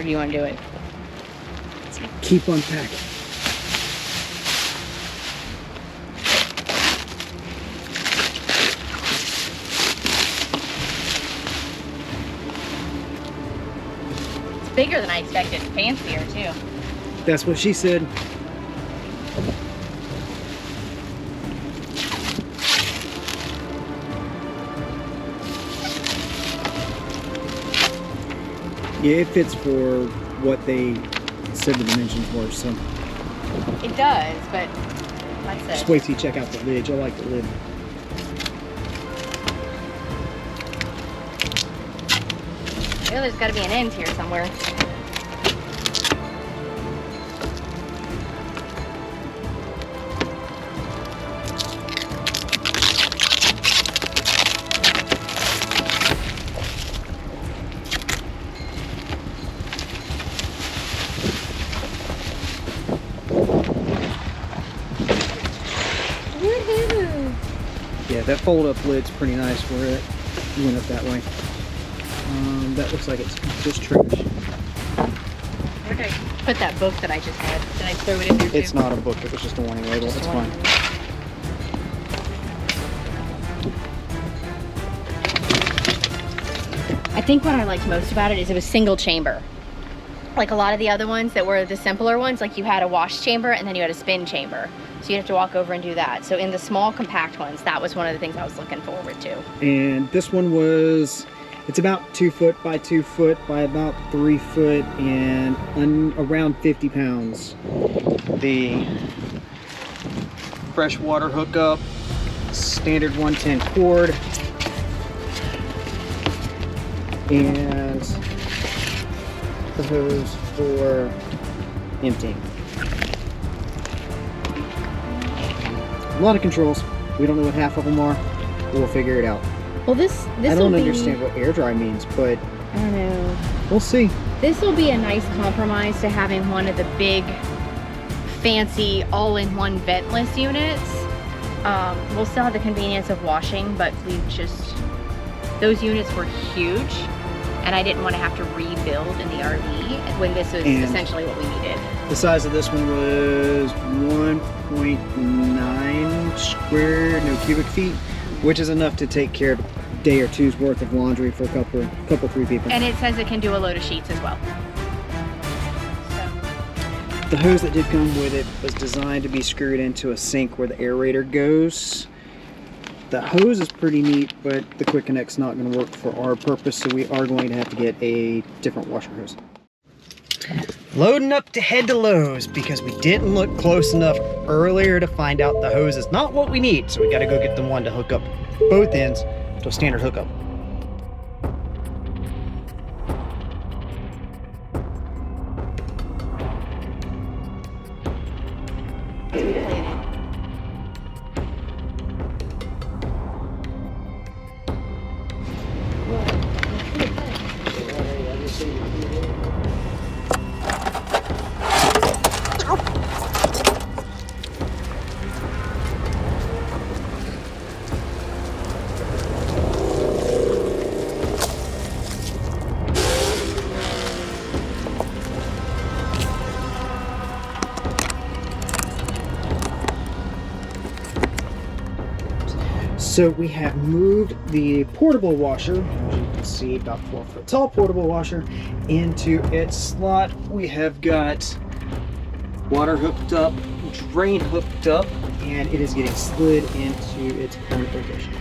do you want to do it? Keep unpacking. It's bigger than I expected. Fancier too. That's what she said. Yeah, it fits for what they said the dimensions were, so. It does, but like I said. Just wait till you check out the lid. You'll like the lid. Oh, there's got to be an end here somewhere. Yeah, that fold-up lid's pretty nice where it went up that way. That looks like it's just trash. Where did I put that book that I just had? Did I throw it in there too? It's not a book, it was just a warning label. It's fine. I think what I liked most about it is it was single chamber. Like a lot of the other ones that were the simpler ones, like you had a wash chamber and then you had a spin chamber. So you have to walk over and do that. So in the small compact ones, that was one of the things I was looking forward to. And this one was, it's about 2 foot by 2 foot by about 3 foot and around 50 pounds. The freshwater hookup, standard 110 cord, and the hose for emptying. A lot of controls. We don't know what half of them are. We'll figure it out. Well, this I don't understand what air dry means, but I don't know. We'll see. This will be a nice compromise to having one of the big, fancy, all-in-one ventless units. We'll still have the convenience of washing, but those units were huge, and I didn't want to have to rebuild in the RV when this was essentially what we needed. The size of this one was 1.9 cubic feet, which is enough to take care of a day or two's worth of laundry for a couple, 3 people. And it says it can do a load of sheets as well. The hose that did come with it was designed to be screwed into a sink where the aerator goes. The hose is pretty neat, but the quick connect's not going to work for our purpose, so we are going to have to get a different washer hose. Loading up to head to Lowe's because we didn't look close enough earlier to find out the hose is not what we need, so we got to go get the one to hook up both ends to a standard hookup. So we have moved the portable washer, as you can see, about 4-foot tall portable washer, into its slot. We have got water hooked up, drain hooked up, and it is getting slid into its current location.